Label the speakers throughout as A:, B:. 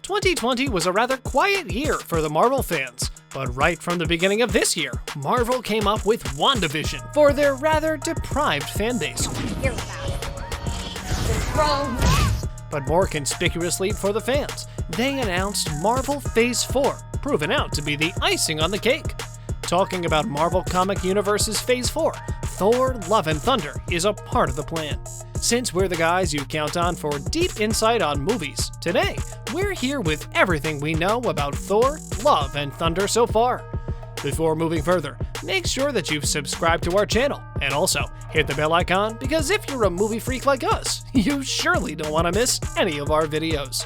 A: 2020 was a rather quiet year for the Marvel fans, but right from the beginning of this year, Marvel came up with WandaVision for their rather deprived fanbase.
B: Hear about it. The throne.
A: But more conspicuously for the fans, they announced Marvel Phase 4, proven out to be the icing on the cake. Talking about Marvel Comic Universe's Phase 4, Thor: Love and Thunder is a part of the plan. Since we're the guys you count on for deep insight on movies, today we're here with everything we know about Thor: Love and Thunder so far. Before moving further, make sure that you've subscribed to our channel, and also hit the bell icon because if you're a movie freak like us, you surely don't want to miss any of our videos.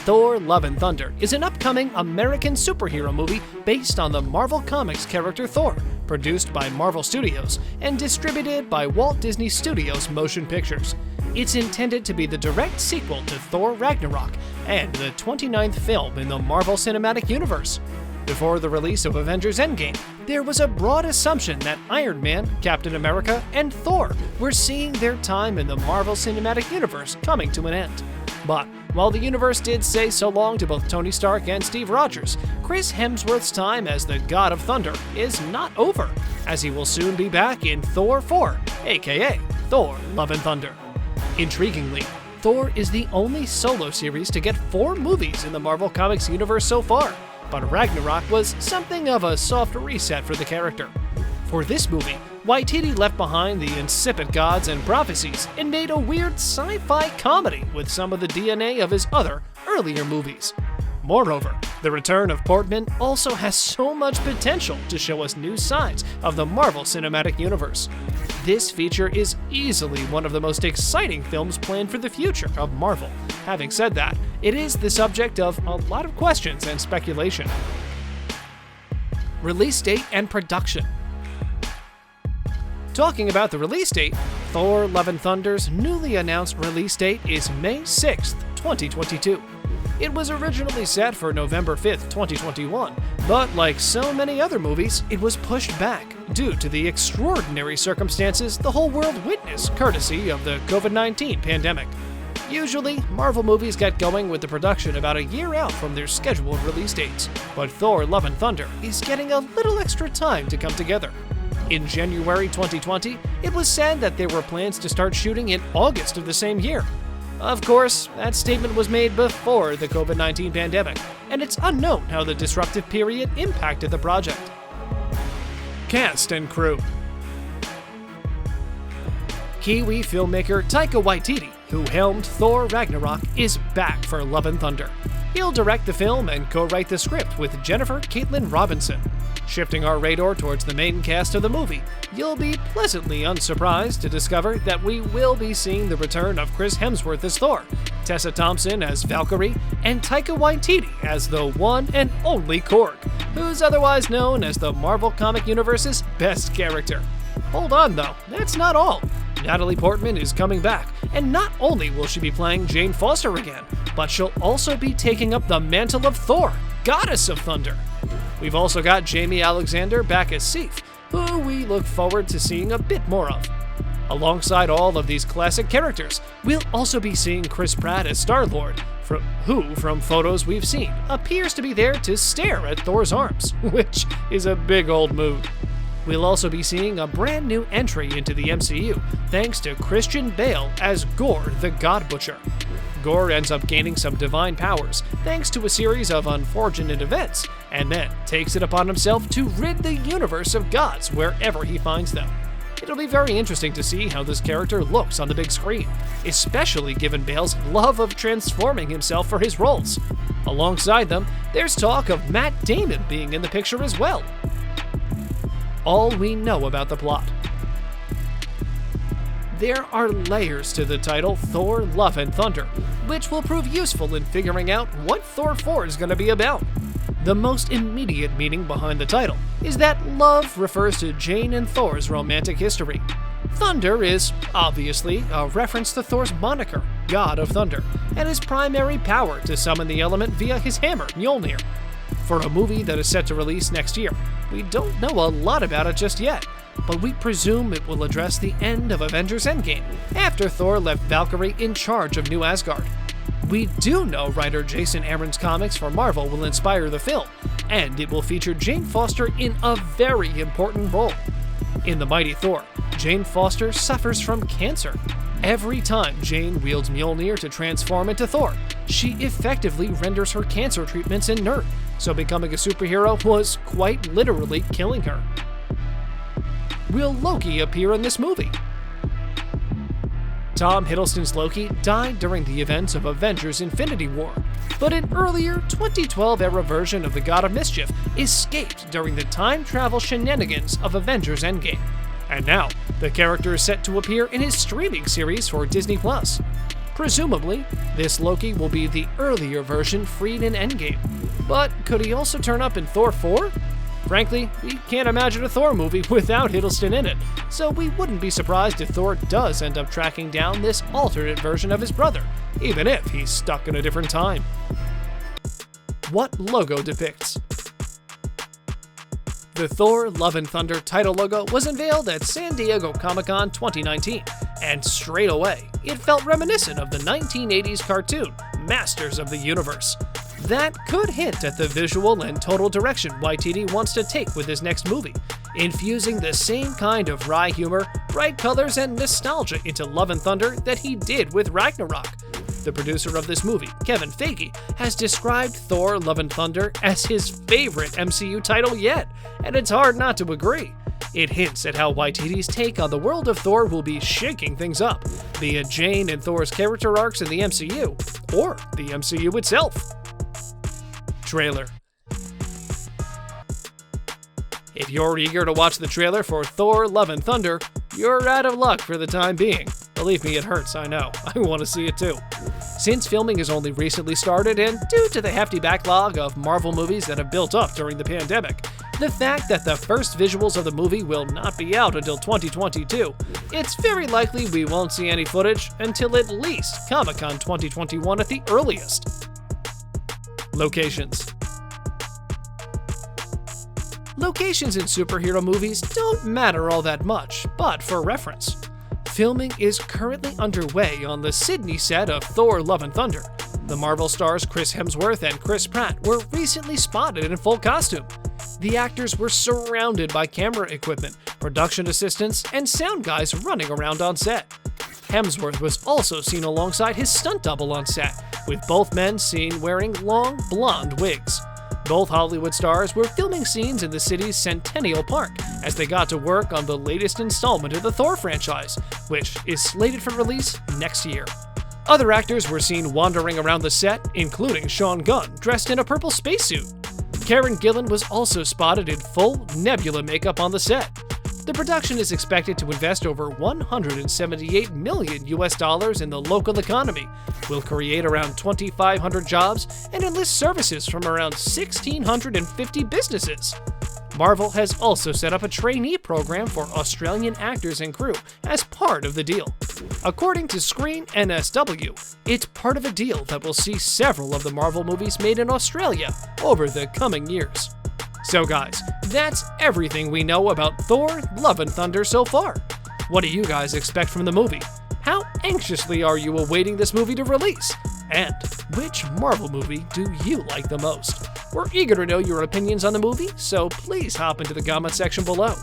A: Thor: Love and Thunder is an upcoming American superhero movie based on the Marvel Comics character Thor, produced by Marvel Studios and distributed by Walt Disney Studios Motion Pictures. It's intended to be the direct sequel to Thor: Ragnarok and the 29th film in the Marvel Cinematic Universe. Before the release of Avengers Endgame, there was a broad assumption that Iron Man, Captain America, and Thor were seeing their time in the Marvel Cinematic Universe coming to an end. But while the universe did say so long to both Tony Stark and Steve Rogers, Chris Hemsworth's time as the God of Thunder is not over, as he will soon be back in Thor 4, aka Thor: Love and Thunder. Intriguingly, Thor is the only solo series to get 4 movies in the Marvel Comics universe so far, but Ragnarok was something of a soft reset for the character. For this movie, Waititi left behind the insipid gods and prophecies and made a weird sci-fi comedy with some of the DNA of his other, earlier movies. Moreover, the return of Portman also has so much potential to show us new sides of the Marvel Cinematic Universe. This feature is easily one of the most exciting films planned for the future of Marvel. Having said that, it is the subject of a lot of questions and speculation. Release date and production. Talking about the release date, Thor: Love and Thunder's newly announced release date is May 6th, 2022. It was originally set for November 5th, 2021, but like so many other movies, it was pushed back due to the extraordinary circumstances the whole world witnessed courtesy of the COVID-19 pandemic. Usually, Marvel movies get going with the production about a year out from their scheduled release dates, but Thor: Love and Thunder is getting a little extra time to come together. In January 2020, it was said that there were plans to start shooting in August of the same year. Of course, that statement was made before the COVID-19 pandemic, and it's unknown how the disruptive period impacted the project. Cast and crew. Kiwi filmmaker Taika Waititi, who helmed Thor: Ragnarok, is back for Love and Thunder. He'll direct the film and co-write the script with Jennifer Caitlin Robinson. Shifting our radar towards the main cast of the movie, you'll be pleasantly unsurprised to discover that we will be seeing the return of Chris Hemsworth as Thor, Tessa Thompson as Valkyrie, and Taika Waititi as the one and only Korg, who's otherwise known as the Marvel Comic Universe's best character. Hold on though, that's not all. Natalie Portman is coming back, and not only will she be playing Jane Foster again, but she'll also be taking up the mantle of Thor, Goddess of Thunder. We've also got Jamie Alexander back as Sif, who we look forward to seeing a bit more of. Alongside all of these classic characters, we'll also be seeing Chris Pratt as Star-Lord, who, from photos we've seen, appears to be there to stare at Thor's arms, which is a big old mood. We'll also be seeing a brand new entry into the MCU, thanks to Christian Bale as Gorr the God Butcher. Gorr ends up gaining some divine powers thanks to a series of unfortunate events, and then takes it upon himself to rid the universe of gods wherever he finds them. It'll be very interesting to see how this character looks on the big screen, especially given Bale's love of transforming himself for his roles. Alongside them, there's talk of Matt Damon being in the picture as well. All we know about the plot. There are layers to the title Thor: Love and Thunder, which will prove useful in figuring out what Thor 4 is going to be about. The most immediate meaning behind the title is that love refers to Jane and Thor's romantic history. Thunder is, obviously, a reference to Thor's moniker, God of Thunder, and his primary power to summon the element via his hammer, Mjolnir. For a movie that is set to release next year, we don't know a lot about it just yet, but we presume it will address the end of Avengers Endgame, after Thor left Valkyrie in charge of New Asgard. We do know writer Jason Aaron's comics for Marvel will inspire the film, and it will feature Jane Foster in a very important role. In The Mighty Thor, Jane Foster suffers from cancer. Every time Jane wields Mjolnir to transform into Thor, she effectively renders her cancer treatments inert, so becoming a superhero was quite literally killing her. Will Loki appear in this movie? Tom Hiddleston's Loki died during the events of Avengers Infinity War, but an earlier 2012-era version of the God of Mischief escaped during the time travel shenanigans of Avengers Endgame. And now, the character is set to appear in his streaming series for Disney+. Presumably, this Loki will be the earlier version freed in Endgame. But could he also turn up in Thor 4? Frankly, we can't imagine a Thor movie without Hiddleston in it, so we wouldn't be surprised if Thor does end up tracking down this alternate version of his brother, even if he's stuck in a different time. What logo depicts? The Thor Love and Thunder title logo was unveiled at San Diego Comic-Con 2019, and straight away, it felt reminiscent of the 1980s cartoon, Masters of the Universe. That could hint at the visual and total direction Waititi wants to take with his next movie, infusing the same kind of wry humor, bright colors, and nostalgia into Love and Thunder that he did with Ragnarok. The producer of this movie, Kevin Feige, has described Thor Love and Thunder as his favorite MCU title yet, and it's hard not to agree. It hints at how Waititi's take on the world of Thor will be shaking things up, be it Jane and Thor's character arcs in the MCU, or the MCU itself. Trailer. If you're eager to watch the trailer for Thor Love and Thunder, you're out of luck for the time being. Believe me, it hurts, I know. I want to see it too. Since filming has only recently started, and due to the hefty backlog of Marvel movies that have built up during the pandemic, the fact that the first visuals of the movie will not be out until 2022, it's very likely we won't see any footage until at least Comic-Con 2021 at the earliest. Locations. Locations in superhero movies don't matter all that much, but for reference, filming is currently underway on the Sydney set of Thor Love and Thunder. The Marvel stars Chris Hemsworth and Chris Pratt were recently spotted in full costume. The actors were surrounded by camera equipment, production assistants, and sound guys running around on set. Hemsworth was also seen alongside his stunt double on set, with both men seen wearing long, blonde wigs. Both Hollywood stars were filming scenes in the city's Centennial Park as they got to work on the latest installment of the Thor franchise, which is slated for release next year. Other actors were seen wandering around the set, including Sean Gunn, dressed in a purple spacesuit. Karen Gillan was also spotted in full Nebula makeup on the set. The production is expected to invest over $178 million in the local economy, will create around 2,500 jobs, and enlist services from around 1,650 businesses. Marvel has also set up a trainee program for Australian actors and crew as part of the deal. According to Screen NSW, it's part of a deal that will see several of the Marvel movies made in Australia over the coming years. So guys, that's everything we know about Thor Love and Thunder so far. What do you guys expect from the movie? How anxiously are you awaiting this movie to release? And which Marvel movie do you like the most? We're eager to know your opinions on the movie, so please hop into the comment section below.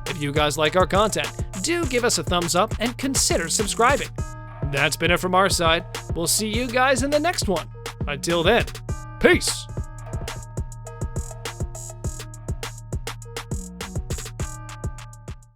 A: If you guys like our content, do give us a thumbs up and consider subscribing. That's been it from our side. We'll see you guys in the next one. Until then, peace!